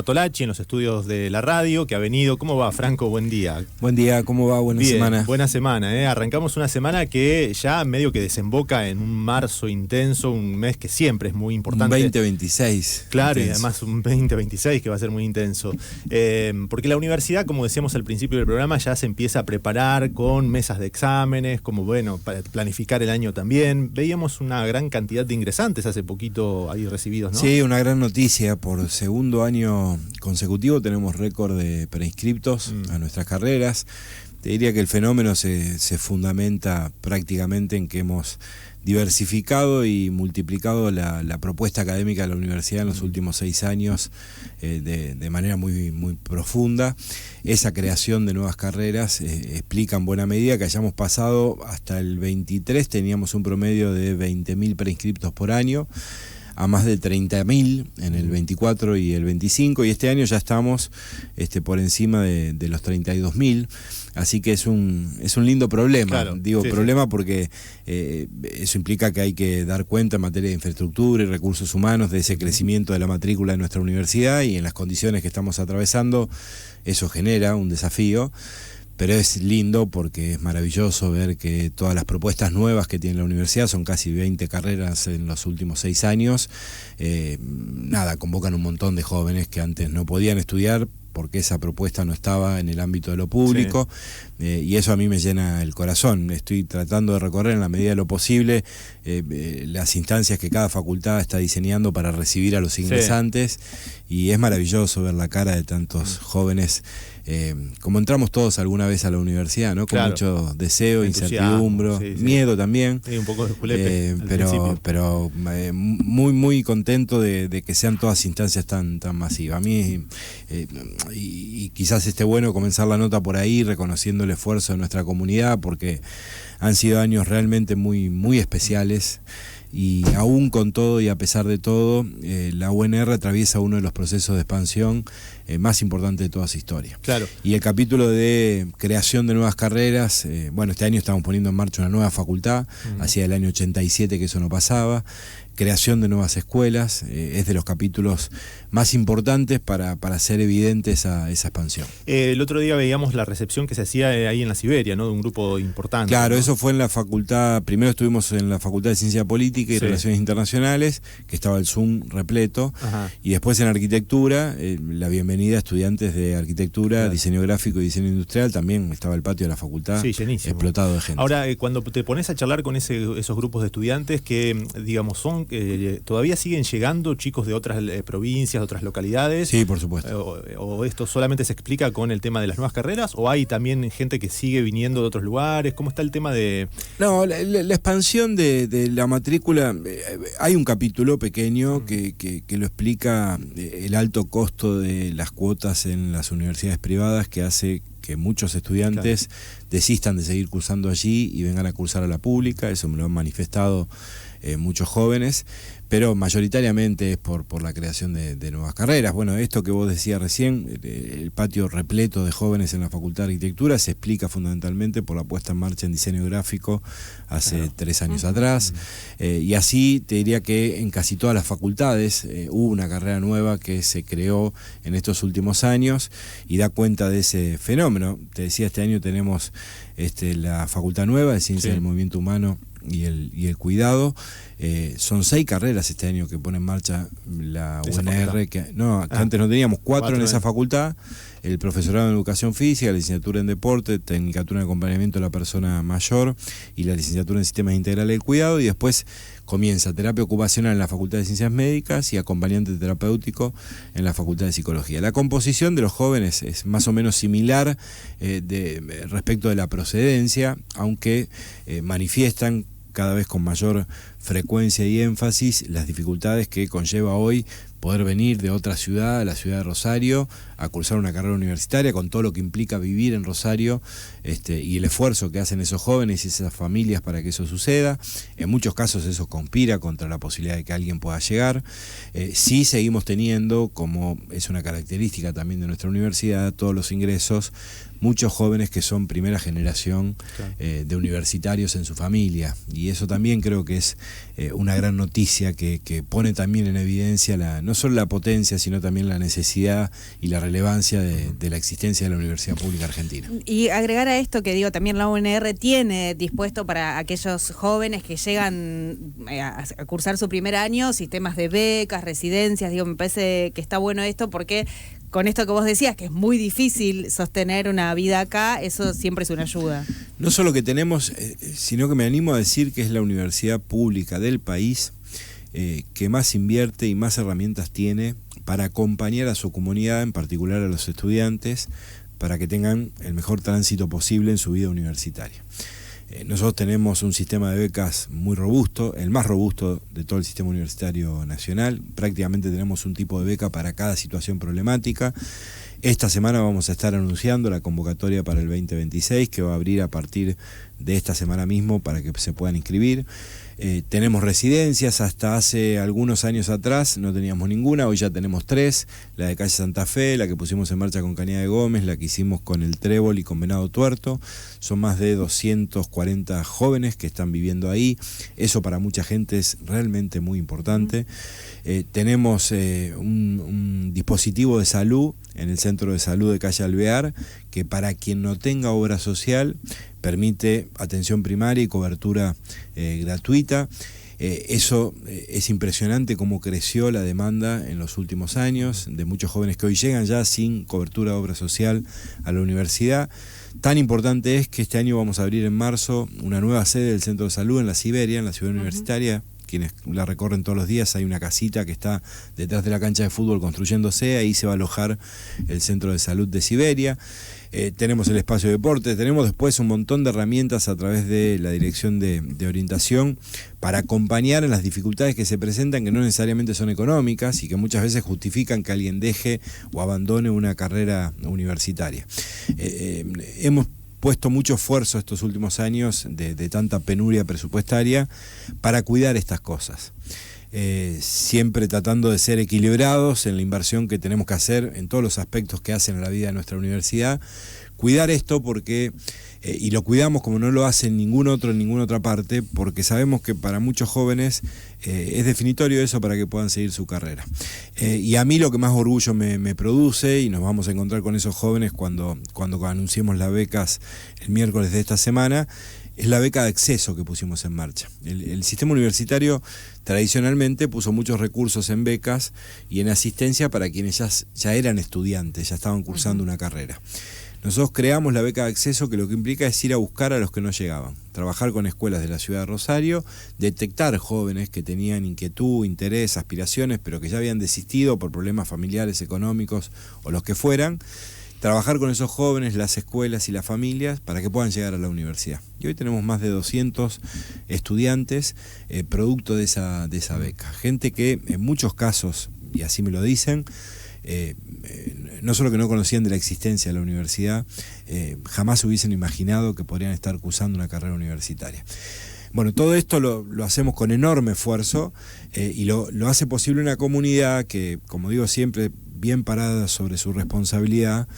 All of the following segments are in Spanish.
Bartolacci en los estudios de la radio, que ha venido. ¿Cómo va, Franco? Buen día. Buen día, ¿cómo va? Buena semana. Buena semana, Arrancamos una semana que ya medio que desemboca en un marzo intenso, un mes que siempre es muy importante. Un 2026. Claro, intenso. y además un 2026 que va a ser muy intenso. Porque la universidad, como decíamos al principio del programa, ya se empieza a preparar con mesas de exámenes, como para planificar el año también. Veíamos una gran cantidad de ingresantes hace poquito ahí recibidos, ¿no? Sí, una gran noticia. Por segundo año consecutivo tenemos récord de preinscriptos a nuestras carreras. Te diría que el fenómeno se fundamenta prácticamente en que hemos diversificado y multiplicado la propuesta académica de la universidad en los últimos 6 años de manera muy, muy profunda. Esa creación de nuevas carreras explica en buena medida que hayamos pasado hasta el 23, teníamos un promedio de 20.000 preinscriptos por año, a más de 30.000 en el 24 y el 25, y este año ya estamos por encima de los 32.000, así que es un lindo problema. Claro, Digo problema porque eso implica que hay que dar cuenta en materia de infraestructura y recursos humanos de ese crecimiento de la matrícula de nuestra universidad, y en las condiciones que estamos atravesando eso genera un desafío. Pero es lindo porque es maravilloso ver que todas las propuestas nuevas que tiene la universidad, son casi 20 carreras en los últimos 6 años, convocan un montón de jóvenes que antes no podían estudiar porque esa propuesta no estaba en el ámbito de lo público, y eso a mí me llena el corazón. Estoy tratando de recorrer en la medida de lo posible las instancias que cada facultad está diseñando para recibir a los ingresantes, y es maravilloso ver la cara de tantos jóvenes, como entramos todos alguna vez a la universidad, ¿no? Con mucho deseo, incertidumbre, miedo también. Sí, un poco de julepe pero muy, muy contento de que sean todas instancias tan masivas. A mí, y quizás esté bueno comenzar la nota por ahí, reconociendo el esfuerzo de nuestra comunidad, porque han sido años realmente muy, muy especiales. Y aún con todo y a pesar de todo, la UNR atraviesa uno de los procesos de expansión más importantes de toda su historia. Claro. Y el capítulo de creación de nuevas carreras, este año estamos poniendo en marcha una nueva facultad, hacía el año 87 que eso no pasaba. Creación de nuevas escuelas, es de los capítulos más importantes para hacer evidente esa expansión. El otro día veíamos la recepción que se hacía ahí en la Siberia, ¿no? De un grupo importante. Claro, ¿no? Eso fue en la facultad, primero estuvimos en la Facultad de Ciencia Política y Relaciones Internacionales, que estaba el Zoom repleto, y después en Arquitectura, la bienvenida a estudiantes de Arquitectura, Diseño Gráfico y Diseño Industrial, también estaba el patio de la facultad explotado de gente. Ahora, cuando te pones a charlar con esos grupos de estudiantes que, digamos, todavía siguen llegando chicos de otras provincias, de otras localidades. Sí, por supuesto. O esto solamente se explica con el tema de las nuevas carreras, o hay también gente que sigue viniendo de otros lugares. ¿Cómo está el tema de...? No, la expansión de la matrícula, hay un capítulo pequeño que lo explica, el alto costo de las cuotas en las universidades privadas, que hace que muchos estudiantes desistan de seguir cursando allí y vengan a cursar a la pública. Eso me lo han manifestado muchos jóvenes, pero mayoritariamente es por la creación de nuevas carreras. Bueno, esto que vos decías recién, el patio repleto de jóvenes en la Facultad de Arquitectura, se explica fundamentalmente por la puesta en marcha en diseño gráfico hace 3 años atrás, y así te diría que en casi todas las facultades hubo una carrera nueva que se creó en estos últimos años y da cuenta de ese fenómeno. Te decía, este año tenemos la Facultad Nueva de Ciencia del Movimiento Humano y el Cuidado. Son 6 carreras este año que pone en marcha la UNR, que antes no teníamos 4 en esa facultad: el profesorado en Educación Física, la licenciatura en Deporte, Tecnicatura en Acompañamiento de la Persona Mayor y la licenciatura en Sistemas Integrales del Cuidado, y después comienza terapia ocupacional en la Facultad de Ciencias Médicas y acompañante terapéutico en la Facultad de Psicología. La composición de los jóvenes es más o menos similar respecto de la procedencia, aunque manifiestan cada vez con mayor frecuencia y énfasis las dificultades que conlleva hoy poder venir de otra ciudad, a la ciudad de Rosario, a cursar una carrera universitaria, con todo lo que implica vivir en Rosario, y el esfuerzo que hacen esos jóvenes y esas familias para que eso suceda. En muchos casos eso conspira contra la posibilidad de que alguien pueda llegar. Sí seguimos teniendo, como es una característica también de nuestra universidad, todos los ingresos, muchos jóvenes que son primera generación de universitarios en su familia, y eso también creo que es una gran noticia que pone también en evidencia no no solo la potencia, sino también la necesidad y la relevancia de la existencia de la Universidad Pública Argentina. Y agregar a esto que digo, también la UNR tiene dispuesto para aquellos jóvenes que llegan a cursar su primer año, sistemas de becas, residencias, digo, me parece que está bueno esto porque con esto que vos decías, que es muy difícil sostener una vida acá, eso siempre es una ayuda. No solo que tenemos, sino que me animo a decir que es la universidad pública del país que más invierte y más herramientas tiene para acompañar a su comunidad, en particular a los estudiantes, para que tengan el mejor tránsito posible en su vida universitaria. Nosotros tenemos un sistema de becas muy robusto, el más robusto de todo el sistema universitario nacional. Prácticamente tenemos un tipo de beca para cada situación problemática. Esta semana vamos a estar anunciando la convocatoria para el 2026, que va a abrir a partir de esta semana mismo para que se puedan inscribir. Tenemos residencias, hasta hace algunos años atrás no teníamos ninguna, hoy ya tenemos 3, la de Calle Santa Fe, la que pusimos en marcha con Cañada de Gómez, la que hicimos con El Trébol y con Venado Tuerto. Son más de 240 jóvenes que están viviendo ahí, eso para mucha gente es realmente muy importante. Tenemos un dispositivo de salud en el Centro de Salud de Calle Alvear, que para quien no tenga obra social permite atención primaria y cobertura gratuita. Eso es impresionante cómo creció la demanda en los últimos años de muchos jóvenes que hoy llegan ya sin cobertura de obra social a la universidad. Tan importante es que este año vamos a abrir en marzo una nueva sede del Centro de Salud en la Siberia, en la ciudad universitaria. Quienes la recorren todos los días, hay una casita que está detrás de la cancha de fútbol construyéndose, ahí se va a alojar el Centro de Salud de Siberia. Tenemos el espacio de deporte, tenemos después un montón de herramientas a través de la Dirección de Orientación para acompañar en las dificultades que se presentan, que no necesariamente son económicas y que muchas veces justifican que alguien deje o abandone una carrera universitaria. Hemos puesto mucho esfuerzo estos últimos años de tanta penuria presupuestaria para cuidar estas cosas. Siempre tratando de ser equilibrados en la inversión que tenemos que hacer en todos los aspectos que hacen a la vida de nuestra universidad. Cuidar esto porque, y lo cuidamos como no lo hace ningún otro en ninguna otra parte, porque sabemos que para muchos jóvenes es definitorio eso para que puedan seguir su carrera. Y a mí lo que más orgullo me produce, y nos vamos a encontrar con esos jóvenes cuando anunciemos las becas el miércoles de esta semana, es la beca de acceso que pusimos en marcha. El sistema universitario tradicionalmente puso muchos recursos en becas y en asistencia para quienes ya eran estudiantes, ya estaban cursando una carrera. Nosotros creamos la beca de acceso, que lo que implica es ir a buscar a los que no llegaban, trabajar con escuelas de la ciudad de Rosario, detectar jóvenes que tenían inquietud, interés, aspiraciones, pero que ya habían desistido por problemas familiares, económicos o los que fueran, trabajar con esos jóvenes, las escuelas y las familias para que puedan llegar a la universidad. Y hoy tenemos más de 200 estudiantes producto de esa beca. Gente que en muchos casos, y así me lo dicen, no solo que no conocían de la existencia de la universidad, jamás hubiesen imaginado que podrían estar cursando una carrera universitaria. Bueno, todo esto lo hacemos con enorme esfuerzo y lo hace posible una comunidad que, como digo siempre, bien parada sobre su responsabilidad,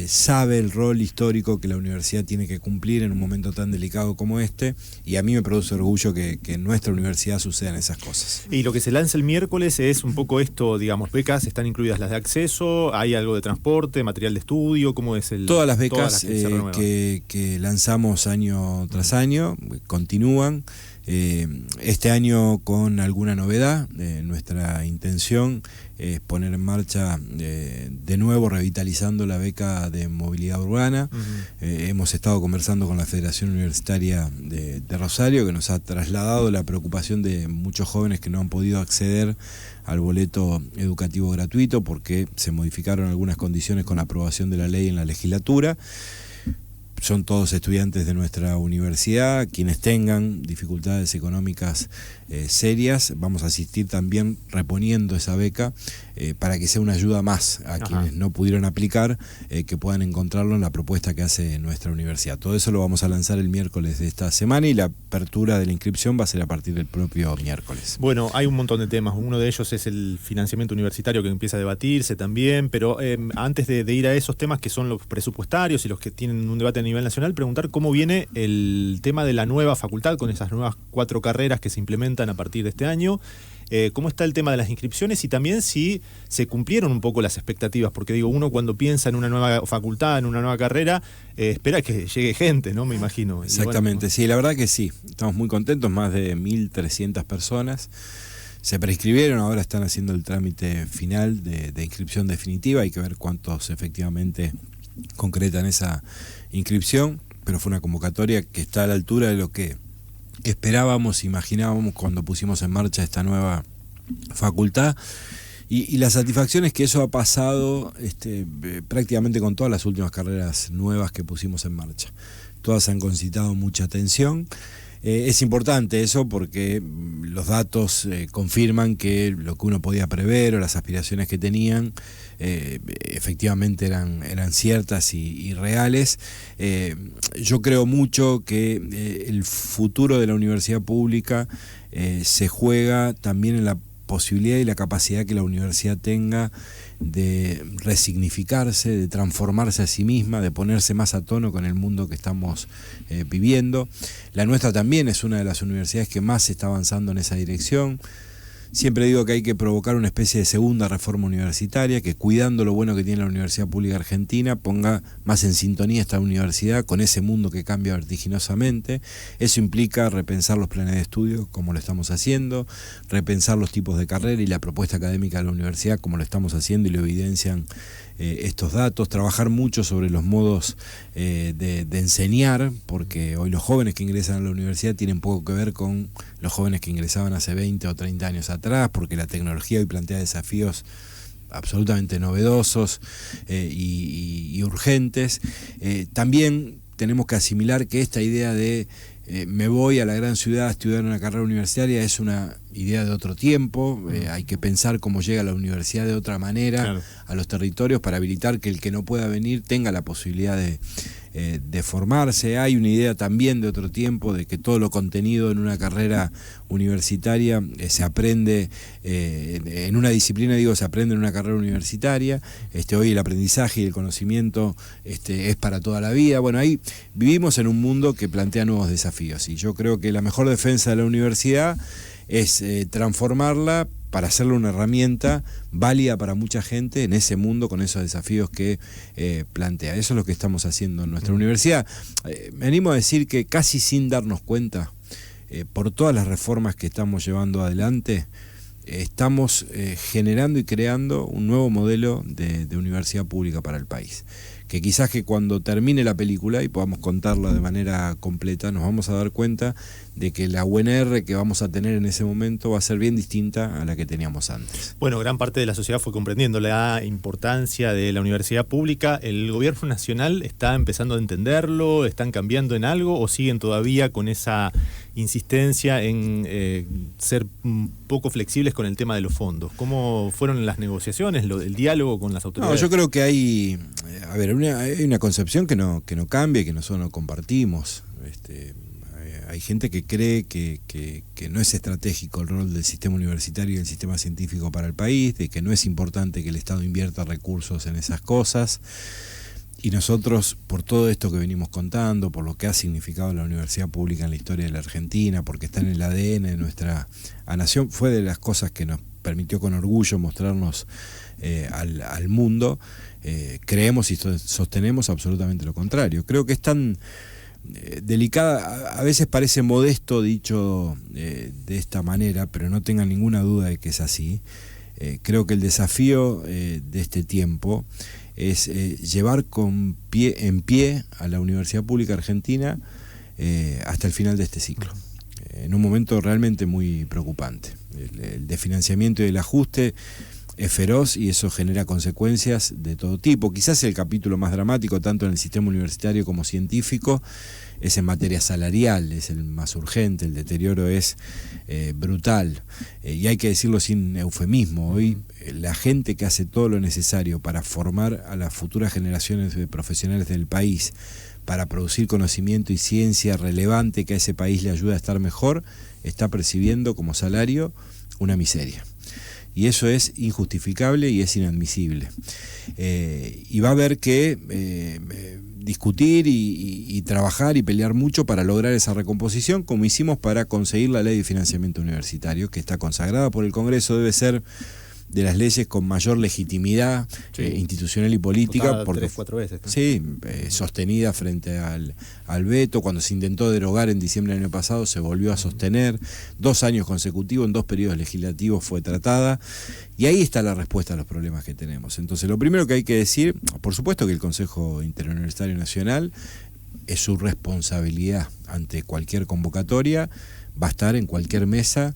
sabe el rol histórico que la universidad tiene que cumplir en un momento tan delicado como este, y a mí me produce orgullo que en nuestra universidad sucedan esas cosas. Y lo que se lanza el miércoles es un poco esto, digamos, becas, están incluidas las de acceso, hay algo de transporte, material de estudio, ¿cómo es el...? Todas las becas que lanzamos año tras año continúan. Este año con alguna novedad, nuestra intención es poner en marcha de nuevo, revitalizando la beca de movilidad urbana. Hemos estado conversando con la Federación Universitaria de Rosario, que nos ha trasladado la preocupación de muchos jóvenes que no han podido acceder al boleto educativo gratuito porque se modificaron algunas condiciones con la aprobación de la ley en la legislatura. Son todos estudiantes de nuestra universidad, quienes tengan dificultades económicas serias, vamos a asistir también reponiendo esa beca para que sea una ayuda más a quienes no pudieron aplicar, que puedan encontrarlo en la propuesta que hace nuestra universidad. Todo eso lo vamos a lanzar el miércoles de esta semana y la apertura de la inscripción va a ser a partir del propio miércoles. Bueno, hay un montón de temas, uno de ellos es el financiamiento universitario que empieza a debatirse también, pero antes de ir a esos temas que son los presupuestarios y los que tienen un debate a nivel nivel nacional, preguntar cómo viene el tema de la nueva facultad con esas nuevas 4 carreras que se implementan a partir de este año. ¿Cómo está el tema de las inscripciones y también si se cumplieron un poco las expectativas? Porque digo, uno cuando piensa en una nueva facultad, en una nueva carrera, espera que llegue gente, ¿no? Me imagino. Exactamente, bueno, sí, la verdad que sí. Estamos muy contentos, más de 1.300 personas. Se prescribieron, ahora están haciendo el trámite final de inscripción definitiva. Hay que ver cuántos efectivamente concretan esa inscripción, pero fue una convocatoria que está a la altura de lo que esperábamos, imaginábamos cuando pusimos en marcha esta nueva facultad, y la satisfacción es que eso ha pasado prácticamente con todas las últimas carreras nuevas que pusimos en marcha. Todas han concitado mucha atención. Es importante eso porque los datos confirman que lo que uno podía prever o las aspiraciones que tenían efectivamente eran ciertas y reales. Yo creo mucho que el futuro de la universidad pública se juega también en la posibilidad y la capacidad que la universidad tenga de resignificarse, de transformarse a sí misma, de ponerse más a tono con el mundo que estamos viviendo. La nuestra también es una de las universidades que más está avanzando en esa dirección. Siempre digo que hay que provocar una especie de segunda reforma universitaria, que cuidando lo bueno que tiene la Universidad Pública Argentina, ponga más en sintonía esta universidad con ese mundo que cambia vertiginosamente. Eso implica repensar los planes de estudio, como lo estamos haciendo, repensar los tipos de carrera y la propuesta académica de la universidad, como lo estamos haciendo y lo evidencian estos datos, trabajar mucho sobre los modos de enseñar, porque hoy los jóvenes que ingresan a la universidad tienen poco que ver con los jóvenes que ingresaban hace 20 o 30 años atrás, porque la tecnología hoy plantea desafíos absolutamente novedosos y urgentes. También tenemos que asimilar que esta idea de me voy a la gran ciudad a estudiar una carrera universitaria es una idea de otro tiempo. Hay que pensar cómo llega la universidad de otra manera, claro, a los territorios para habilitar que el que no pueda venir tenga la posibilidad de formarse. Hay una idea también de otro tiempo de que todo lo contenido en una carrera universitaria se aprende en una disciplina, se aprende en una carrera universitaria. Hoy el aprendizaje y el conocimiento es para toda la vida. Bueno, ahí vivimos en un mundo que plantea nuevos desafíos y yo creo que la mejor defensa de la universidad es transformarla para hacerla una herramienta válida para mucha gente en ese mundo con esos desafíos que plantea. Eso es lo que estamos haciendo en nuestra universidad. Me animo a decir que casi sin darnos cuenta, por todas las reformas que estamos llevando adelante, estamos generando y creando un nuevo modelo de universidad pública para el país. Que quizás que cuando termine la película y podamos contarla de manera completa, nos vamos a dar cuenta de que la UNR que vamos a tener en ese momento va a ser bien distinta a la que teníamos antes. Bueno, gran parte de la sociedad fue comprendiendo la importancia de la universidad pública. ¿El gobierno nacional está empezando a entenderlo? ¿Están cambiando en algo o siguen todavía con esa insistencia en ser un poco flexibles con el tema de los fondos? ¿Cómo fueron las negociaciones, el diálogo con las autoridades? No, yo creo que hay una concepción que no cambia y que nosotros no compartimos. Hay gente que cree que no es estratégico el rol del sistema universitario y del sistema científico para el país, de que no es importante que el Estado invierta recursos en esas cosas. Y nosotros, por todo esto que venimos contando, por lo que ha significado la universidad pública en la historia de la Argentina, porque está en el ADN de nuestra nación, fue de las cosas que nos permitió con orgullo mostrarnos al mundo, creemos y sostenemos absolutamente lo contrario. Creo que es tan delicada, a veces parece modesto dicho de esta manera, pero no tengan ninguna duda de que es así. Creo que el desafío de este tiempo es llevar en pie a la Universidad Pública Argentina hasta el final de este ciclo, en un momento realmente muy preocupante. El desfinanciamiento y el ajuste es feroz y eso genera consecuencias de todo tipo. Quizás el capítulo más dramático, tanto en el sistema universitario como científico, es en materia salarial, es el más urgente, el deterioro es brutal. Y hay que decirlo sin eufemismo, hoy la gente que hace todo lo necesario para formar a las futuras generaciones de profesionales del país, para producir conocimiento y ciencia relevante que a ese país le ayuda a estar mejor, está percibiendo como salario una miseria. Y eso es injustificable y es inadmisible. Y va a haber que discutir y trabajar y pelear mucho para lograr esa recomposición, como hicimos para conseguir la ley de financiamiento universitario, que está consagrada por el Congreso, debe ser de las leyes con mayor legitimidad institucional y política, porque 3-4 veces. ¿No? Sí, sostenida frente al veto. Cuando se intentó derogar en diciembre del año pasado, se volvió a sostener. 2 años consecutivos, en 2 periodos legislativos fue tratada. Y ahí está la respuesta a los problemas que tenemos. Entonces, lo primero que hay que decir, por supuesto que el Consejo Interuniversitario Nacional es su responsabilidad ante cualquier convocatoria, va a estar en cualquier mesa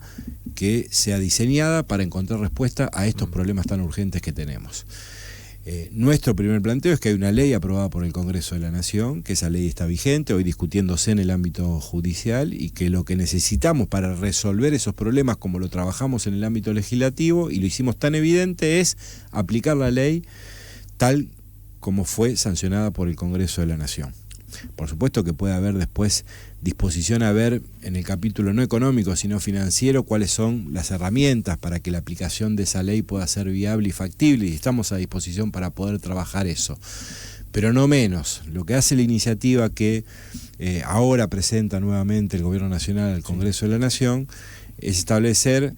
que sea diseñada para encontrar respuesta a estos problemas tan urgentes que tenemos. Nuestro primer planteo es que hay una ley aprobada por el Congreso de la Nación, que esa ley está vigente, hoy discutiéndose en el ámbito judicial, y que lo que necesitamos para resolver esos problemas, como lo trabajamos en el ámbito legislativo, y lo hicimos tan evidente, es aplicar la ley tal como fue sancionada por el Congreso de la Nación. Por supuesto que puede haber después disposición a ver en el capítulo no económico sino financiero cuáles son las herramientas para que la aplicación de esa ley pueda ser viable y factible, y estamos a disposición para poder trabajar eso. Pero no menos, lo que hace la iniciativa que ahora presenta nuevamente el Gobierno Nacional al Congreso de la Nación es establecer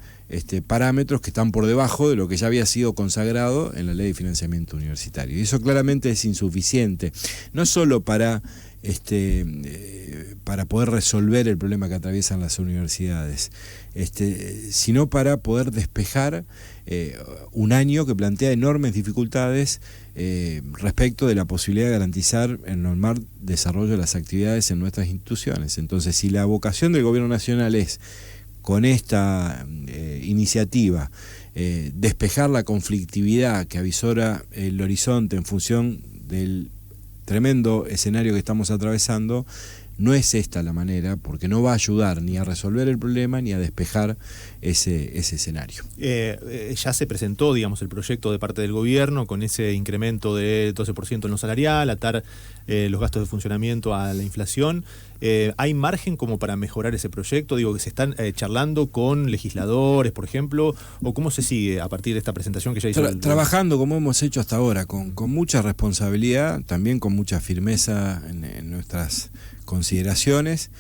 parámetros que están por debajo de lo que ya había sido consagrado en la Ley de Financiamiento Universitario. Y eso claramente es insuficiente, no solo para poder resolver el problema que atraviesan las universidades, sino para poder despejar un año que plantea enormes dificultades respecto de la posibilidad de garantizar el normal desarrollo de las actividades en nuestras instituciones. Entonces, si la vocación del Gobierno Nacional es, con esta iniciativa, despejar la conflictividad que avisora el horizonte en función del tremendo escenario que estamos atravesando, no es esta la manera, porque no va a ayudar ni a resolver el problema ni a despejar ese escenario. Ya se presentó, digamos, el proyecto de parte del gobierno con ese incremento de 12% en lo salarial, atar los gastos de funcionamiento a la inflación. ¿Hay margen como para mejorar ese proyecto? Digo, que se están charlando con legisladores, por ejemplo, o cómo se sigue a partir de esta presentación que ya hizo trabajando como hemos hecho hasta ahora, con mucha responsabilidad, también con mucha firmeza en nuestras consideraciones.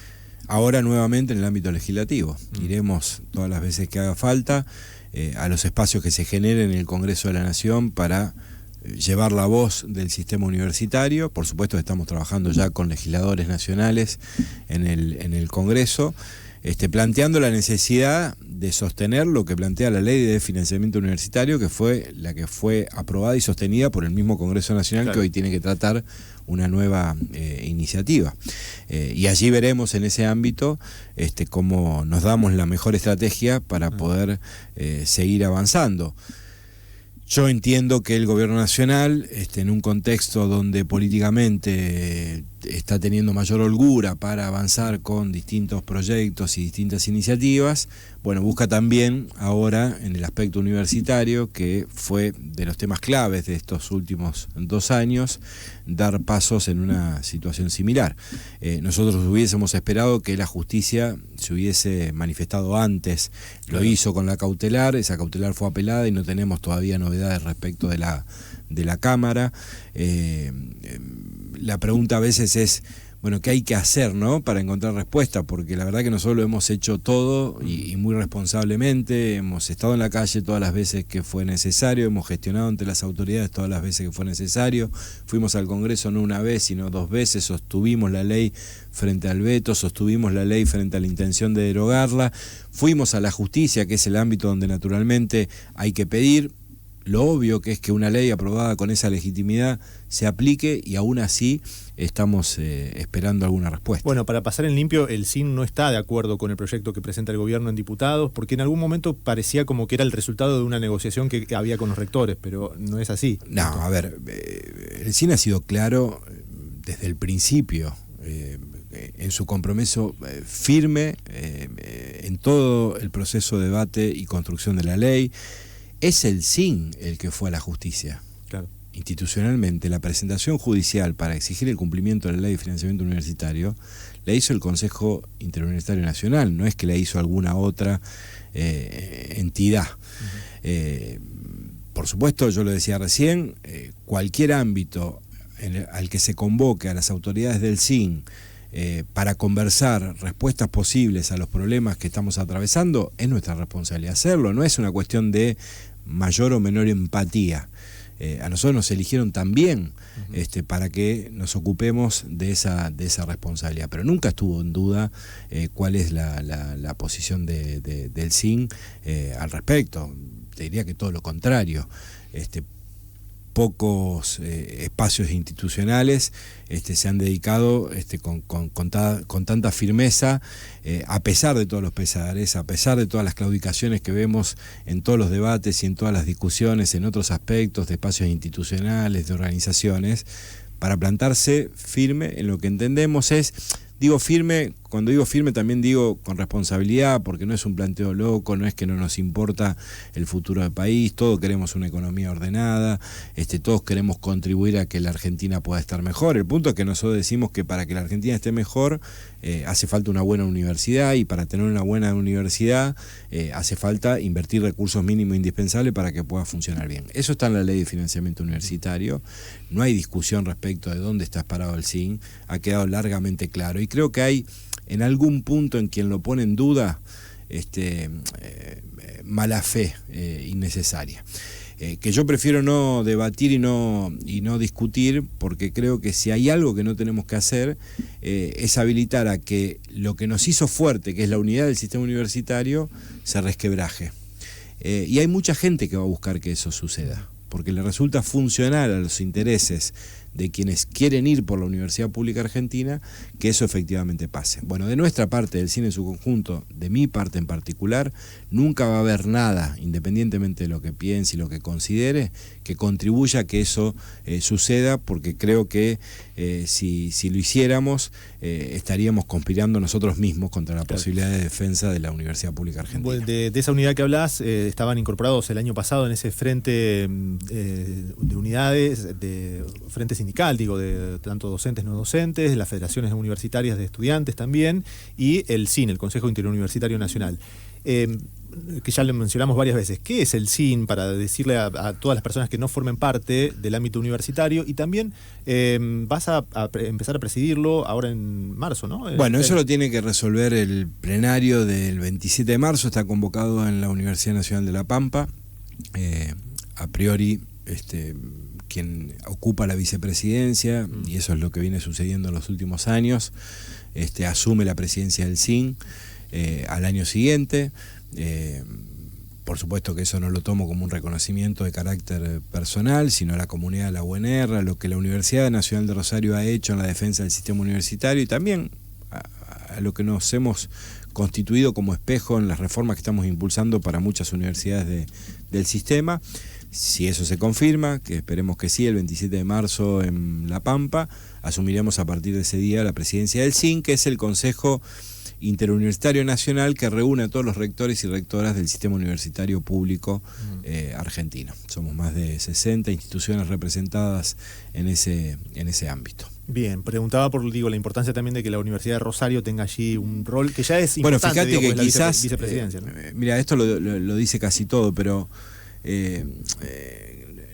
Ahora nuevamente en el ámbito legislativo. Iremos todas las veces que haga falta a los espacios que se generen en el Congreso de la Nación para llevar la voz del sistema universitario. Por supuesto estamos trabajando ya con legisladores nacionales en el Congreso, planteando la necesidad de sostener lo que plantea la Ley de Financiamiento Universitario, que fue la que fue aprobada y sostenida por el mismo Congreso Nacional, claro, que hoy tiene que tratar una nueva iniciativa. Y allí veremos en ese ámbito cómo nos damos la mejor estrategia para poder seguir avanzando. Yo entiendo que el Gobierno Nacional, en un contexto donde políticamente está teniendo mayor holgura para avanzar con distintos proyectos y distintas iniciativas, bueno, busca también ahora en el aspecto universitario, que fue de los temas claves de estos últimos 2 años, dar pasos en una situación similar. Nosotros hubiésemos esperado que la justicia se hubiese manifestado antes, lo hizo con la cautelar, esa cautelar fue apelada y no tenemos todavía novedades respecto de la Cámara. La pregunta a veces es, bueno, ¿qué hay que hacer, no?, para encontrar respuesta? Porque la verdad que nosotros lo hemos hecho todo y muy responsablemente, hemos estado en la calle todas las veces que fue necesario, hemos gestionado ante las autoridades todas las veces que fue necesario, fuimos al Congreso no una vez, sino 2 veces, sostuvimos la ley frente al veto, sostuvimos la ley frente a la intención de derogarla, fuimos a la justicia, que es el ámbito donde naturalmente hay que pedir. Lo obvio que es que una ley aprobada con esa legitimidad se aplique, y aún así estamos esperando alguna respuesta. Bueno, para pasar en limpio, el CIN no está de acuerdo con el proyecto que presenta el gobierno en diputados, porque en algún momento parecía como que era el resultado de una negociación que había con los rectores, pero no es así. No, a ver, el CIN ha sido claro desde el principio en su compromiso firme en todo el proceso de debate y construcción de la ley. Es el CIN el que fue a la justicia. Claro. Institucionalmente, la presentación judicial para exigir el cumplimiento de la Ley de Financiamiento Universitario la hizo el Consejo Interuniversitario Nacional, no es que la hizo alguna otra entidad. Por supuesto, yo lo decía recién, cualquier ámbito al que se convoque a las autoridades del SIN para conversar respuestas posibles a los problemas que estamos atravesando, es nuestra responsabilidad hacerlo, no es una cuestión de mayor o menor empatía. A nosotros nos eligieron también para que nos ocupemos de esa responsabilidad, pero nunca estuvo en duda cuál es la posición del SIN al respecto. Te diría que todo lo contrario. Pocos espacios institucionales se han dedicado con tanta firmeza, a pesar de todos los pesares, a pesar de todas las claudicaciones que vemos en todos los debates y en todas las discusiones, en otros aspectos de espacios institucionales, de organizaciones, para plantarse firme en lo que entendemos es, digo firme, cuando digo firme también digo con responsabilidad, porque no es un planteo loco, no es que no nos importa el futuro del país, todos queremos una economía ordenada, todos queremos contribuir a que la Argentina pueda estar mejor. El punto es que nosotros decimos que para que la Argentina esté mejor hace falta una buena universidad, y para tener una buena universidad hace falta invertir recursos mínimos indispensables para que pueda funcionar bien. Eso está en la Ley de Financiamiento Universitario, no hay discusión respecto de dónde está parado el SIN, ha quedado largamente claro, y creo que hay en algún punto en quien lo pone en duda mala fe innecesaria. Que yo prefiero no debatir y no discutir, porque creo que si hay algo que no tenemos que hacer es habilitar a que lo que nos hizo fuerte, que es la unidad del sistema universitario, se resquebraje. Y hay mucha gente que va a buscar que eso suceda, porque le resulta funcional a los intereses de quienes quieren ir por la Universidad Pública Argentina, que eso efectivamente pase. Bueno, de nuestra parte, del SIN en su conjunto, de mi parte en particular, nunca va a haber nada, independientemente de lo que piense y lo que considere, que contribuya a que eso suceda, porque creo que si lo hiciéramos, estaríamos conspirando nosotros mismos contra la posibilidad de defensa de la Universidad Pública Argentina. Bueno, de esa unidad que hablás, estaban incorporados el año pasado en ese frente de unidades, de frente sindical, digo, de tanto docentes, no docentes, las federaciones universitarias de estudiantes también, y el SIN, el Consejo Interuniversitario Nacional. Que ya lo mencionamos varias veces. ¿Qué es el SIN, para decirle a todas las personas que no formen parte del ámbito universitario? Y también vas a empezar a presidirlo ahora en marzo, ¿no? Bueno, eso lo tiene que resolver el plenario del 27 de marzo, está convocado en la Universidad Nacional de La Pampa. A priori, quien ocupa la vicepresidencia, y eso es lo que viene sucediendo en los últimos años, asume la presidencia del SIN al año siguiente. Por supuesto que eso no lo tomo como un reconocimiento de carácter personal, sino a la comunidad de la UNR, a lo que la Universidad Nacional de Rosario ha hecho en la defensa del sistema universitario, y también a lo que nos hemos constituido como espejo en las reformas que estamos impulsando para muchas universidades del sistema. Si eso se confirma, que esperemos que sí, el 27 de marzo en La Pampa, asumiremos a partir de ese día la presidencia del SIN, que es el Consejo Interuniversitario Nacional que reúne a todos los rectores y rectoras del sistema universitario público argentino. Somos más de 60 instituciones representadas en ese ámbito. Bien, preguntaba por la importancia también de que la Universidad de Rosario tenga allí un rol que ya es importante. Bueno, fíjate que quizás, vicepresidencia, ¿no? Mira, esto lo dice casi todo, pero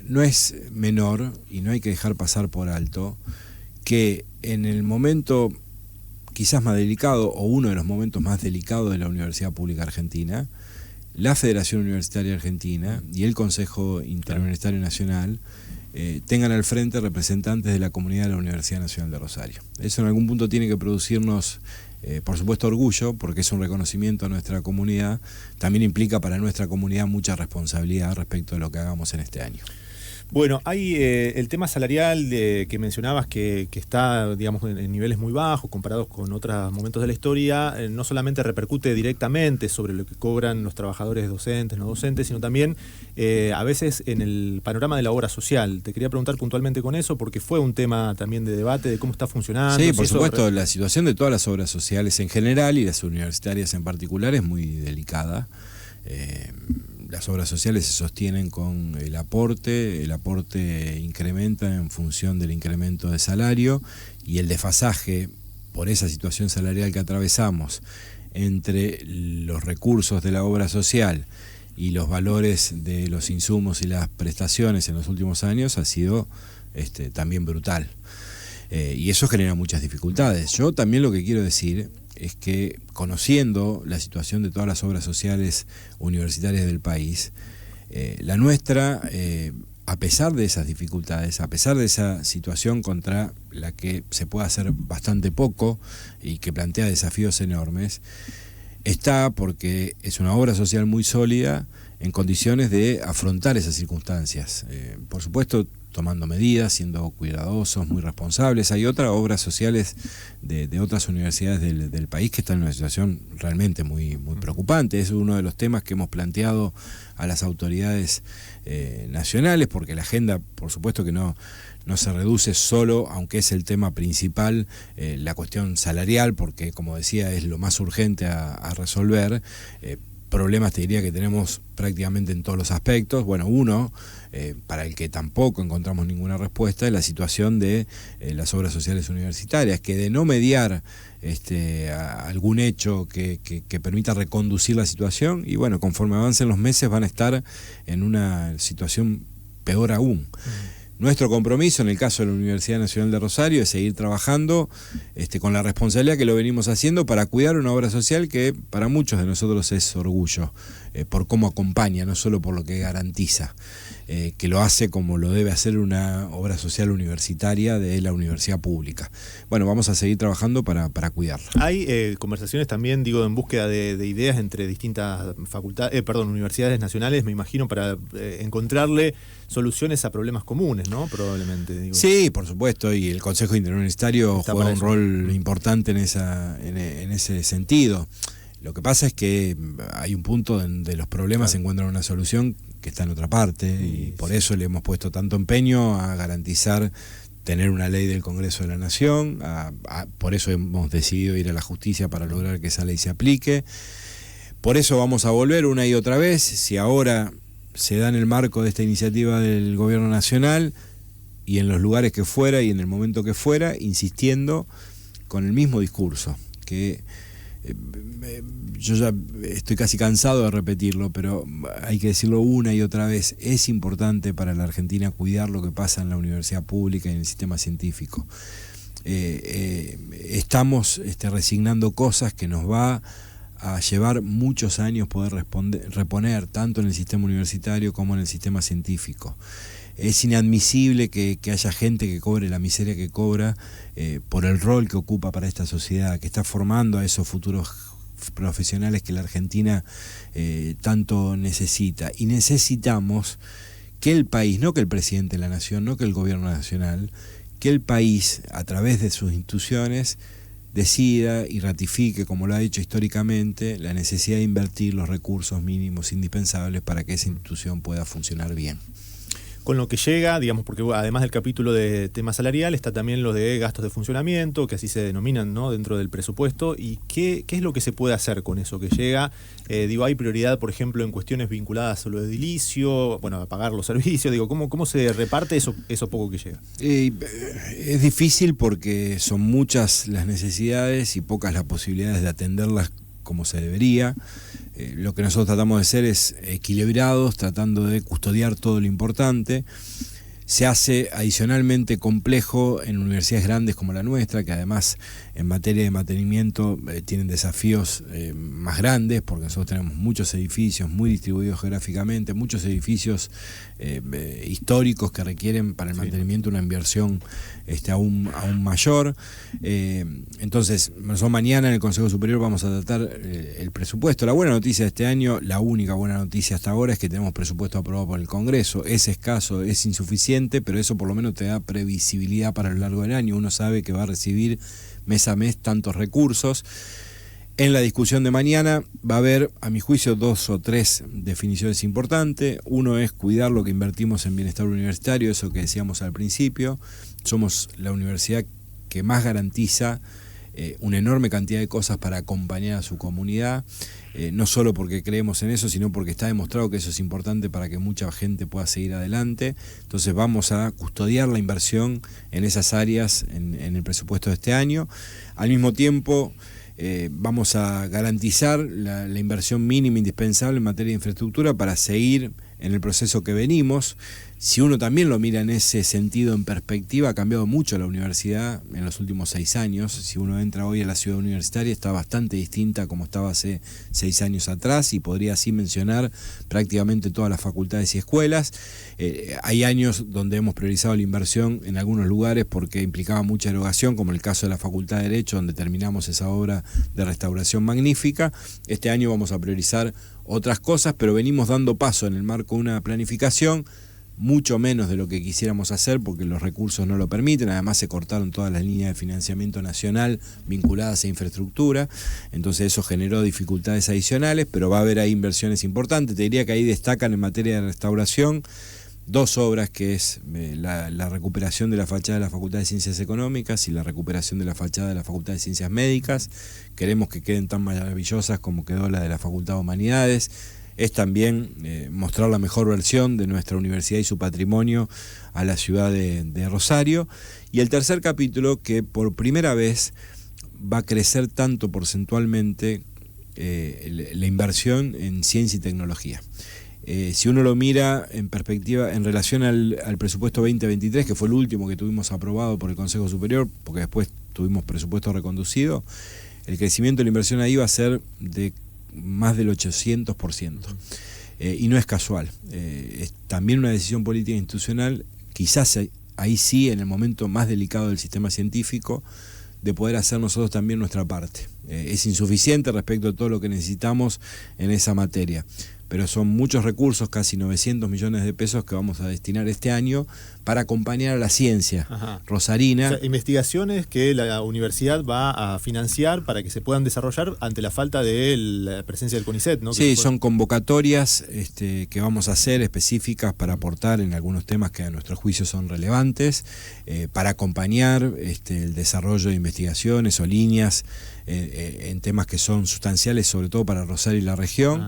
no es menor, y no hay que dejar pasar por alto, que en el momento quizás más delicado, o uno de los momentos más delicados de la Universidad Pública Argentina, la Federación Universitaria Argentina y el Consejo Interuniversitario Nacional tengan al frente representantes de la comunidad de la Universidad Nacional de Rosario. Eso en algún punto tiene que producirnos, por supuesto, orgullo, porque es un reconocimiento a nuestra comunidad. También implica para nuestra comunidad mucha responsabilidad respecto de lo que hagamos en este año. Bueno, hay el tema salarial que mencionabas que está, digamos, en niveles muy bajos comparados con otros momentos de la historia. No solamente repercute directamente sobre lo que cobran los trabajadores docentes, no docentes, sino también a veces en el panorama de la obra social. Te quería preguntar puntualmente con eso, porque fue un tema también de debate de cómo está funcionando. Sí, por supuesto, la situación de todas las obras sociales en general y las universitarias en particular es muy delicada. Las obras sociales se sostienen con el aporte incrementa en función del incremento de salario, y el desfasaje por esa situación salarial que atravesamos entre los recursos de la obra social y los valores de los insumos y las prestaciones en los últimos años ha sido también brutal. Y eso genera muchas dificultades. Yo también lo que quiero decir es que, conociendo la situación de todas las obras sociales universitarias del país, la nuestra, a pesar de esas dificultades, a pesar de esa situación contra la que se puede hacer bastante poco y que plantea desafíos enormes, está, porque es una obra social muy sólida, en condiciones de afrontar esas circunstancias. Por supuesto, tomando medidas, siendo cuidadosos, muy responsables. Hay otras obras sociales de otras universidades del país que están en una situación realmente muy preocupante. Es uno de los temas que hemos planteado a las autoridades nacionales, porque la agenda, por supuesto que no se reduce solo, aunque es el tema principal, la cuestión salarial, porque, como decía, es lo más urgente a resolver. Problemas, te diría, que tenemos prácticamente en todos los aspectos. Bueno, uno, para el que tampoco encontramos ninguna respuesta, es la situación de las obras sociales universitarias, que de no mediar algún hecho que permita reconducir la situación, y bueno, conforme avancen los meses van a estar en una situación peor aún. Nuestro compromiso, en el caso de la Universidad Nacional de Rosario, es seguir trabajando con la responsabilidad que lo venimos haciendo para cuidar una obra social que para muchos de nosotros es orgullo, por cómo acompaña, no solo por lo que garantiza, que lo hace como lo debe hacer una obra social universitaria de la universidad pública. Bueno, vamos a seguir trabajando para cuidarla. Hay conversaciones también, digo, en búsqueda de ideas entre distintas universidades nacionales, me imagino, para encontrarle soluciones a problemas comunes, ¿no? Probablemente. Digo. Sí, por supuesto, y el Consejo Interuniversitario juega un rol importante en ese sentido. Lo que pasa es que hay un punto donde los problemas encuentran una solución que está en otra parte, y por eso le hemos puesto tanto empeño a garantizar tener una ley del Congreso de la Nación, por eso hemos decidido ir a la justicia para lograr que esa ley se aplique. Por eso vamos a volver una y otra vez, si ahora se da en el marco de esta iniciativa del Gobierno Nacional y en los lugares que fuera y en el momento que fuera, insistiendo con el mismo discurso, que yo ya estoy casi cansado de repetirlo, pero hay que decirlo una y otra vez. Es importante para la Argentina cuidar lo que pasa en la universidad pública y en el sistema científico. Estamos resignando cosas que nos va a llevar muchos años poder reponer, tanto en el sistema universitario como en el sistema científico. Es inadmisible que haya gente que cobre la miseria que cobra por el rol que ocupa para esta sociedad, que está formando a esos futuros profesionales que la Argentina tanto necesita. Y necesitamos que el país, no que el presidente de la nación, no que el gobierno nacional, que el país, a través de sus instituciones, decida y ratifique, como lo ha dicho históricamente, la necesidad de invertir los recursos mínimos indispensables para que esa institución pueda funcionar bien. Con lo que llega, digamos, porque además del capítulo de tema salarial, está también lo de gastos de funcionamiento, que así se denominan, ¿no?, dentro del presupuesto. ¿Y qué es lo que se puede hacer con eso que llega? Hay prioridad, por ejemplo, en cuestiones vinculadas a lo edilicio, a pagar los servicios. ¿Cómo se reparte eso poco que llega? Es difícil porque son muchas las necesidades y pocas las posibilidades de atenderlas como se debería. Lo que nosotros tratamos de ser es equilibrados, tratando de custodiar todo lo importante. Se hace adicionalmente complejo en universidades grandes como la nuestra, que además en materia de mantenimiento tienen desafíos más grandes, porque nosotros tenemos muchos edificios muy distribuidos geográficamente, muchos edificios históricos que requieren para el mantenimiento una inversión aún mayor. Entonces, nosotros mañana en el Consejo Superior vamos a tratar el presupuesto. La buena noticia de este año, la única buena noticia hasta ahora, es que tenemos presupuesto aprobado por el Congreso. Es escaso, es insuficiente, pero eso por lo menos te da previsibilidad para lo largo del año. Uno sabe que va a recibir mes a mes tantos recursos. En la discusión de mañana va a haber, a mi juicio, 2 o 3 definiciones importantes. Uno es cuidar lo que invertimos en bienestar universitario, eso que decíamos al principio. Somos la universidad que más garantiza una enorme cantidad de cosas para acompañar a su comunidad, no solo porque creemos en eso, sino porque está demostrado que eso es importante para que mucha gente pueda seguir adelante. Entonces vamos a custodiar la inversión en esas áreas en el presupuesto de este año. Al mismo tiempo, vamos a garantizar la inversión mínima indispensable en materia de infraestructura para seguir en el proceso que venimos. Si uno también lo mira en ese sentido, en perspectiva, ha cambiado mucho la universidad en los últimos 6 años. Si uno entra hoy a la ciudad universitaria, está bastante distinta como estaba hace 6 años atrás, y podría así mencionar prácticamente todas las facultades y escuelas. Hay años donde hemos priorizado la inversión en algunos lugares porque implicaba mucha erogación, como el caso de la Facultad de Derecho, donde terminamos esa obra de restauración magnífica. Este año vamos a priorizar otras cosas, pero venimos dando paso en el marco de una planificación, mucho menos de lo que quisiéramos hacer porque los recursos no lo permiten. Además se cortaron todas las líneas de financiamiento nacional vinculadas a infraestructura, entonces eso generó dificultades adicionales, pero va a haber ahí inversiones importantes. Te diría que ahí destacan en materia de restauración 2 obras, que es la recuperación de la fachada de la Facultad de Ciencias Económicas y la recuperación de la fachada de la Facultad de Ciencias Médicas. Queremos que queden tan maravillosas como quedó la de la Facultad de Humanidades. Es también mostrar la mejor versión de nuestra universidad y su patrimonio a la ciudad de Rosario. Y el tercer capítulo, que por primera vez va a crecer tanto porcentualmente la inversión en ciencia y tecnología. Si uno lo mira en perspectiva en relación al presupuesto 2023, que fue el último que tuvimos aprobado por el Consejo Superior, porque después tuvimos presupuesto reconducido, el crecimiento de la inversión ahí va a ser de más del 800%. Y no es casual. Es también una decisión política e institucional, quizás ahí sí, en el momento más delicado del sistema científico, de poder hacer nosotros también nuestra parte. Es insuficiente respecto a todo lo que necesitamos en esa materia, pero son muchos recursos, casi 900 millones de pesos que vamos a destinar este año para acompañar a la ciencia rosarina. O sea, investigaciones que la universidad va a financiar para que se puedan desarrollar ante la falta de la presencia del CONICET, ¿no? Sí, son convocatorias que vamos a hacer específicas para aportar en algunos temas que a nuestro juicio son relevantes, para acompañar el desarrollo de investigaciones o líneas en temas que son sustanciales, sobre todo para Rosario y la región.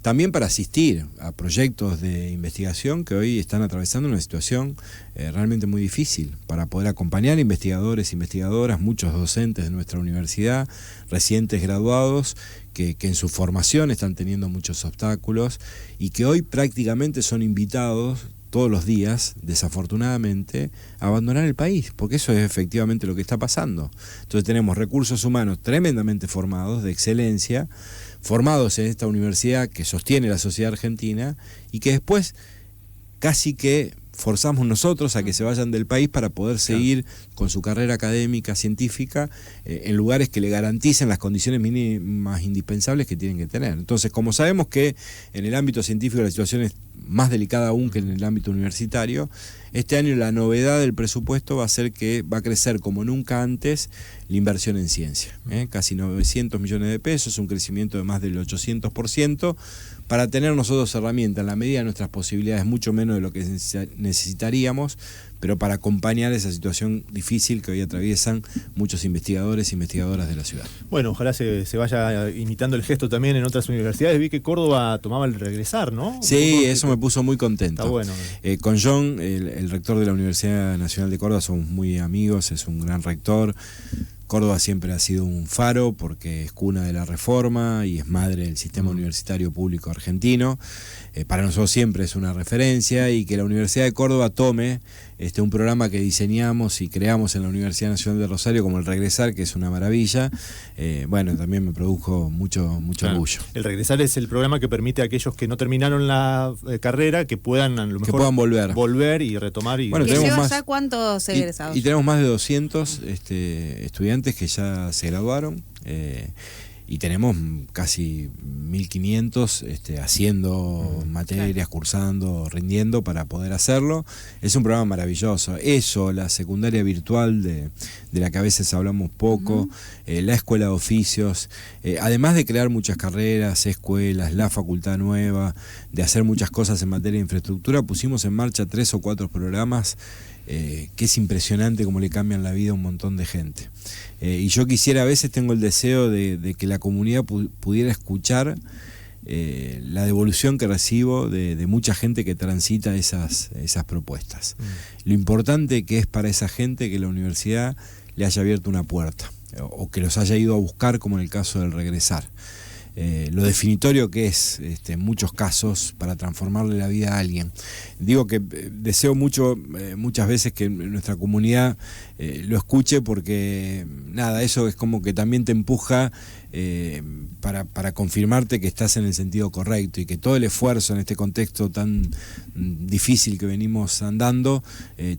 También para asistir a proyectos de investigación que hoy están atravesando una situación realmente muy difícil, para poder acompañar investigadores e investigadoras, muchos docentes de nuestra universidad, recientes graduados, que en su formación están teniendo muchos obstáculos y que hoy prácticamente son invitados todos los días, desafortunadamente, a abandonar el país, porque eso es efectivamente lo que está pasando. Entonces tenemos recursos humanos tremendamente formados, de excelencia, formados en esta universidad que sostiene la sociedad argentina y que después casi que forzamos nosotros a que se vayan del país para poder seguir con su carrera académica, científica, en lugares que le garanticen las condiciones mínimas indispensables que tienen que tener. Entonces, como sabemos que en el ámbito científico la situación es más delicada aún que en el ámbito universitario, este año la novedad del presupuesto va a ser que va a crecer como nunca antes la inversión en ciencia. Casi 900 millones de pesos, un crecimiento de más del 800%, para tener nosotros herramientas en la medida de nuestras posibilidades, mucho menos de lo que necesitaríamos, pero para acompañar esa situación difícil que hoy atraviesan muchos investigadores e investigadoras de la ciudad. Bueno, ojalá se vaya imitando el gesto también en otras universidades. Vi que Córdoba tomaba el regresar, ¿no? Sí, eso me puso muy contento. Está bueno. Con John, el rector de la Universidad Nacional de Córdoba, somos muy amigos, es un gran rector. Córdoba siempre ha sido un faro porque es cuna de la reforma y es madre del sistema universitario público argentino. Para nosotros siempre es una referencia, y que la Universidad de Córdoba tome un programa que diseñamos y creamos en la Universidad Nacional de Rosario como el Regresar, que es una maravilla. Bueno, también me produjo mucho orgullo. El Regresar es el programa que permite a aquellos que no terminaron la carrera que puedan a lo mejor volver y retomar. Bueno, ¿que lleva ya cuántos egresados? Y tenemos más de 200 estudiantes que ya se graduaron. Y tenemos casi 1500 haciendo materias, cursando, rindiendo para poder hacerlo. Es un programa maravilloso. Eso, la secundaria virtual de la que a veces hablamos poco, la escuela de oficios, además de crear muchas carreras, escuelas, la facultad nueva, de hacer muchas cosas en materia de infraestructura, pusimos en marcha 3 o 4 programas que es impresionante cómo le cambian la vida a un montón de gente. Y yo quisiera, a veces tengo el deseo de que la comunidad pudiera escuchar la devolución que recibo de mucha gente que transita esas propuestas. Lo importante que es para esa gente que la universidad le haya abierto una puerta, o que los haya ido a buscar, como en el caso del regresar. Lo definitorio que es en muchos casos para transformarle la vida a alguien. Digo que deseo mucho, muchas veces, que nuestra comunidad lo escuche, porque nada, eso es como que también te empuja para confirmarte que estás en el sentido correcto, y que todo el esfuerzo en este contexto tan difícil que venimos andando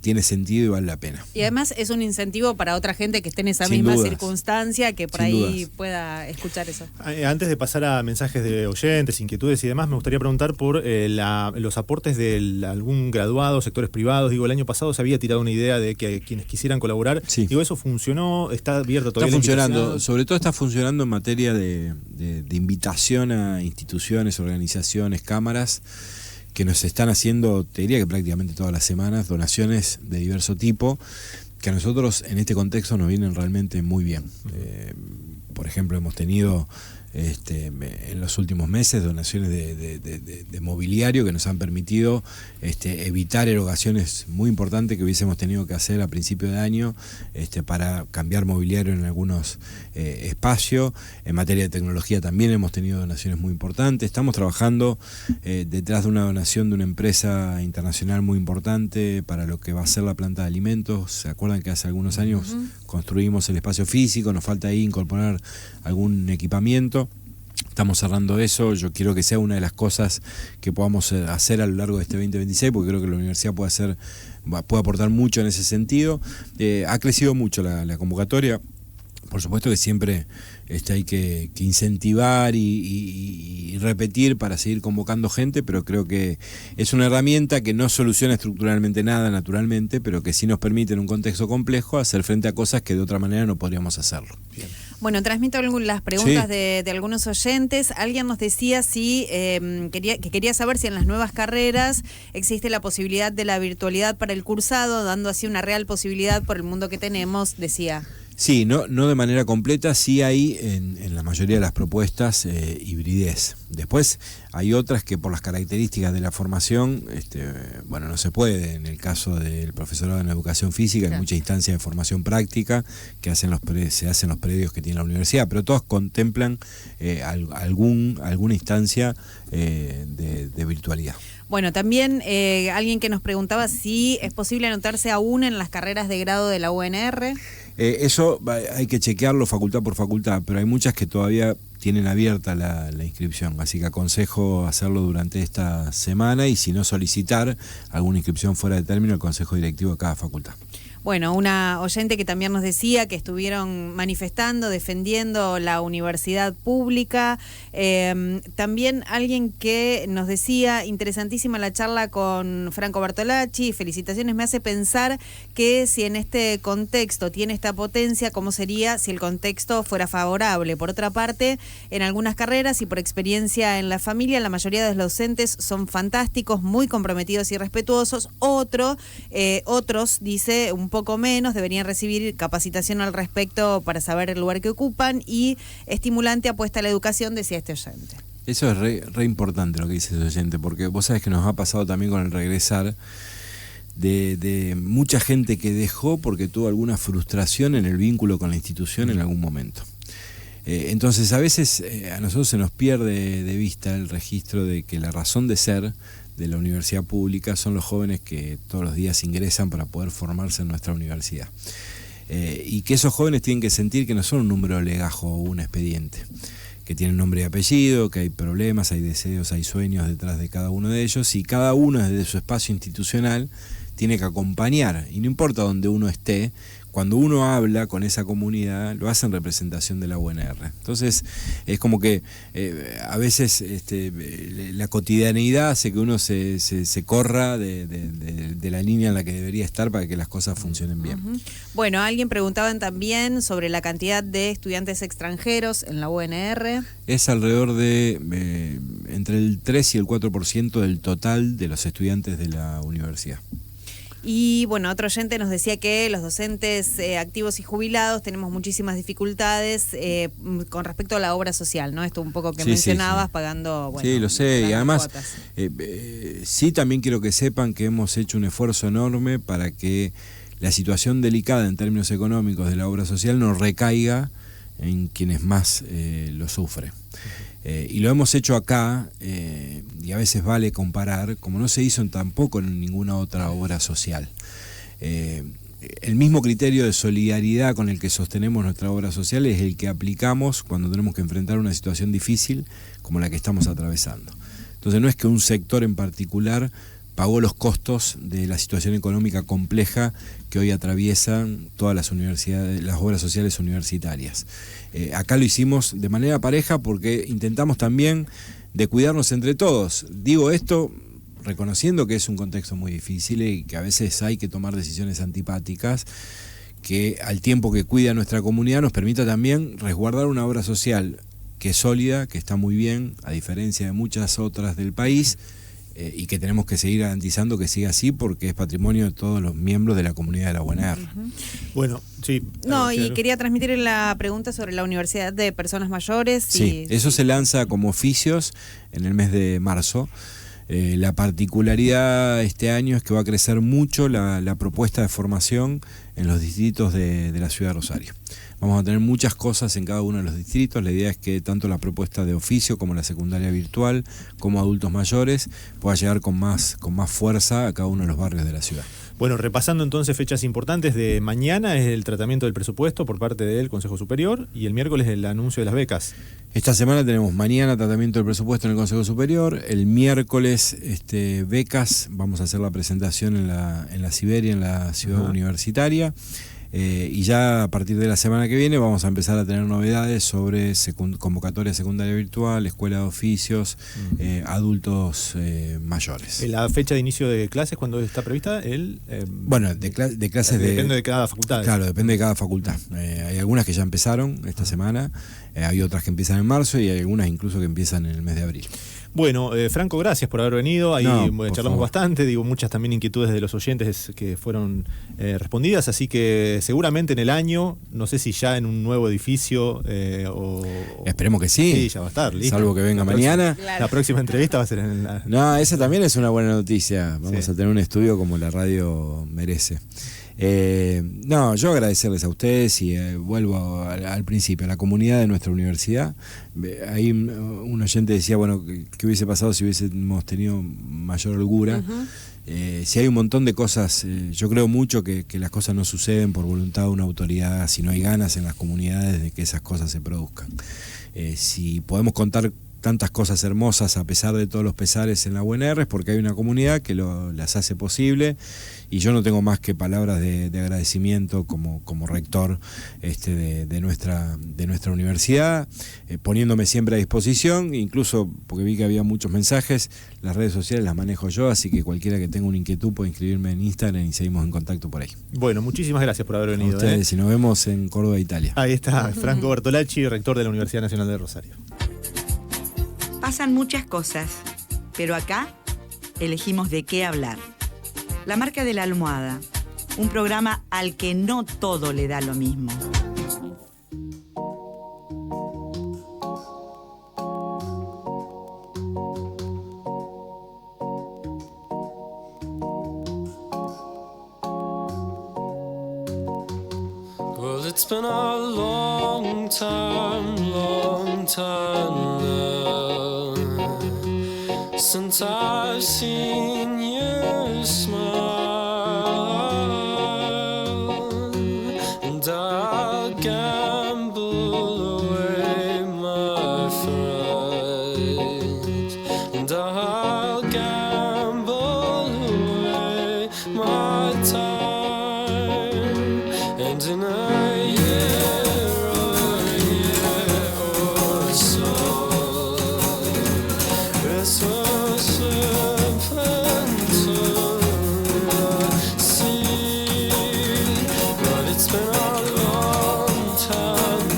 tiene sentido y vale la pena. Y además es un incentivo para otra gente que esté en esa Sin misma dudas. circunstancia, que por Sin ahí dudas. pueda escuchar eso. Antes de pasar a mensajes de oyentes, inquietudes y demás, me gustaría preguntar por los aportes de algún graduado, sectores privados. Digo, el año pasado se había tirado una idea de que quienes quisieran colaborar. Sí. Digo, ¿eso funcionó? ¿Está abierto todavía? Está la funcionando, invitación? sobre todo está funcionando en materia de invitación a instituciones, organizaciones, cámaras, que nos están haciendo, te diría que prácticamente todas las semanas, donaciones de diverso tipo, que a nosotros en este contexto nos vienen realmente muy bien. Por ejemplo, hemos tenido en los últimos meses donaciones de mobiliario que nos han permitido evitar erogaciones muy importantes que hubiésemos tenido que hacer a principio de año para cambiar mobiliario en algunos espacios. En materia de tecnología también hemos tenido donaciones muy importantes. Estamos trabajando detrás de una donación de una empresa internacional muy importante para lo que va a ser la planta de alimentos. ¿Se acuerdan que hace algunos años construimos el espacio físico? Nos falta ahí incorporar algún equipamiento. Estamos cerrando eso. Yo quiero que sea una de las cosas que podamos hacer a lo largo de este 2026, porque creo que la universidad puede aportar mucho en ese sentido. Ha crecido mucho la convocatoria. Por supuesto que siempre hay que incentivar y repetir para seguir convocando gente, pero creo que es una herramienta que no soluciona estructuralmente nada, naturalmente, pero que sí nos permite en un contexto complejo hacer frente a cosas que de otra manera no podríamos hacerlo. Bien. Bueno, transmito las preguntas Sí. de algunos oyentes. Alguien nos decía si quería saber si en las nuevas carreras existe la posibilidad de la virtualidad para el cursado, dando así una real posibilidad por el mundo que tenemos, decía. Sí, no de manera completa, sí hay en la mayoría de las propuestas hibridez. Después hay otras que por las características de la formación, no se puede. En el caso del profesorado en educación física, Claro. hay muchas instancias de formación práctica que se hacen los predios que tiene la universidad, pero todas contemplan alguna instancia de virtualidad. Bueno, también alguien que nos preguntaba si es posible anotarse aún en las carreras de grado de la UNR. Eso hay que chequearlo facultad por facultad, pero hay muchas que todavía tienen abierta la inscripción, así que aconsejo hacerlo durante esta semana, y si no, solicitar alguna inscripción fuera de término al consejo directivo de cada facultad. Bueno, una oyente que también nos decía que estuvieron manifestando, defendiendo la universidad pública. También alguien que nos decía, interesantísima la charla con Franco Bartolacci, felicitaciones, me hace pensar que si en este contexto tiene esta potencia, ¿cómo sería si el contexto fuera favorable? Por otra parte, en algunas carreras y por experiencia en la familia, la mayoría de los docentes son fantásticos, muy comprometidos y respetuosos. Otros, dice, un poco menos, deberían recibir capacitación al respecto para saber el lugar que ocupan, y estimulante apuesta a la educación, decía este oyente. Eso es re importante lo que dice ese oyente, porque vos sabés que nos ha pasado también con el regresar de mucha gente que dejó porque tuvo alguna frustración en el vínculo con la institución en algún momento. Entonces a veces a nosotros se nos pierde de vista el registro de que la razón de ser de la universidad pública son los jóvenes que todos los días ingresan para poder formarse en nuestra universidad. Y que esos jóvenes tienen que sentir que no son un número de legajo o un expediente, que tienen nombre y apellido, que hay problemas, hay deseos, hay sueños detrás de cada uno de ellos, y cada uno desde su espacio institucional tiene que acompañar, y no importa dónde uno esté, cuando uno habla con esa comunidad, lo hace en representación de la UNR. Entonces, es como que a veces la cotidianeidad hace que uno se corra de la línea en la que debería estar para que las cosas funcionen bien. Uh-huh. Bueno, alguien preguntaban también sobre la cantidad de estudiantes extranjeros en la UNR. Es alrededor de entre el 3 y el 4% del total de los estudiantes de la universidad. Y bueno, otro oyente nos decía que los docentes activos y jubilados tenemos muchísimas dificultades con respecto a la obra social, ¿no? Esto un poco que mencionabas, pagando, bueno, sí, lo sé, y además cuotas. sí, también quiero que sepan que hemos hecho un esfuerzo enorme para que la situación delicada en términos económicos de la obra social no recaiga en quienes más lo sufren. Y lo hemos hecho acá, y a veces vale comparar, como no se hizo tampoco en ninguna otra obra social. El mismo criterio de solidaridad con el que sostenemos nuestra obra social es el que aplicamos cuando tenemos que enfrentar una situación difícil como la que estamos atravesando. Entonces no es que un sector en particular pagó los costos de la situación económica compleja que hoy atraviesan todas las universidades, las obras sociales universitarias. Acá lo hicimos de manera pareja porque intentamos también de cuidarnos entre todos. Digo esto reconociendo que es un contexto muy difícil y que a veces hay que tomar decisiones antipáticas, que al tiempo que cuida nuestra comunidad nos permita también resguardar una obra social que es sólida, que está muy bien, a diferencia de muchas otras del país, y que tenemos que seguir garantizando que siga así porque es patrimonio de todos los miembros de la comunidad de la UNR. Bueno, sí. No, y quería transmitir la pregunta sobre la Universidad de Personas Mayores. Sí, eso se lanza como oficios en el mes de marzo. La particularidad este año es que va a crecer mucho la propuesta de formación en los distritos de la ciudad de Rosario. Vamos a tener muchas cosas en cada uno de los distritos. La idea es que tanto la propuesta de oficio como la secundaria virtual, como adultos mayores, pueda llegar con más fuerza a cada uno de los barrios de la ciudad. Bueno, repasando entonces fechas importantes, de mañana es el tratamiento del presupuesto por parte del Consejo Superior y el miércoles el anuncio de las becas. Esta semana tenemos mañana tratamiento del presupuesto en el Consejo Superior, el miércoles becas, vamos a hacer la presentación en la Siberia, en la ciudad universitaria. Y ya a partir de la semana que viene vamos a empezar a tener novedades sobre convocatoria secundaria virtual, escuela de oficios, adultos mayores. ¿La fecha de inicio de clases cuándo está prevista? Bueno, de clases depende de cada facultad. Claro, depende de cada facultad. Hay algunas que ya empezaron esta semana, hay otras que empiezan en marzo y hay algunas incluso que empiezan en el mes de abril. Bueno, Franco, gracias por haber venido. Ahí charlamos bastante, muchas también inquietudes de los oyentes que fueron respondidas, así que seguramente en el año, no sé si ya en un nuevo edificio Esperemos que sí. Sí, ya va a estar, listo. Salvo que venga mañana. Claro. La próxima entrevista va a ser en la... No, esa también es una buena noticia. Vamos a tener un estudio como la radio merece. Yo agradecerles a ustedes y vuelvo al principio, a la comunidad de nuestra universidad. Ahí un oyente decía, bueno, ¿qué hubiese pasado si hubiésemos tenido mayor holgura? Si hay un montón de cosas, yo creo mucho que las cosas no suceden por voluntad de una autoridad, si no hay ganas en las comunidades de que esas cosas se produzcan. Si podemos contar tantas cosas hermosas a pesar de todos los pesares en la UNR es porque hay una comunidad que las hace posible, y yo no tengo más que palabras de agradecimiento como rector de nuestra universidad, poniéndome siempre a disposición, incluso porque vi que había muchos mensajes. Las redes sociales las manejo yo, así que cualquiera que tenga una inquietud puede inscribirme en Instagram y seguimos en contacto por ahí. Bueno, muchísimas gracias por haber venido. A ustedes, y nos vemos en Córdoba, Italia. Ahí está Franco Bertolacci, rector de la Universidad Nacional de Rosario. Pasan muchas cosas, pero acá elegimos de qué hablar. La marca de la almohada, un programa al que no todo le da lo mismo. Well, it's been a long time now since I've seen you smile, and I'll gamble away my fright, and I'll gamble away my time, and in a year or so, it's so serpentine sea, but it's been a long time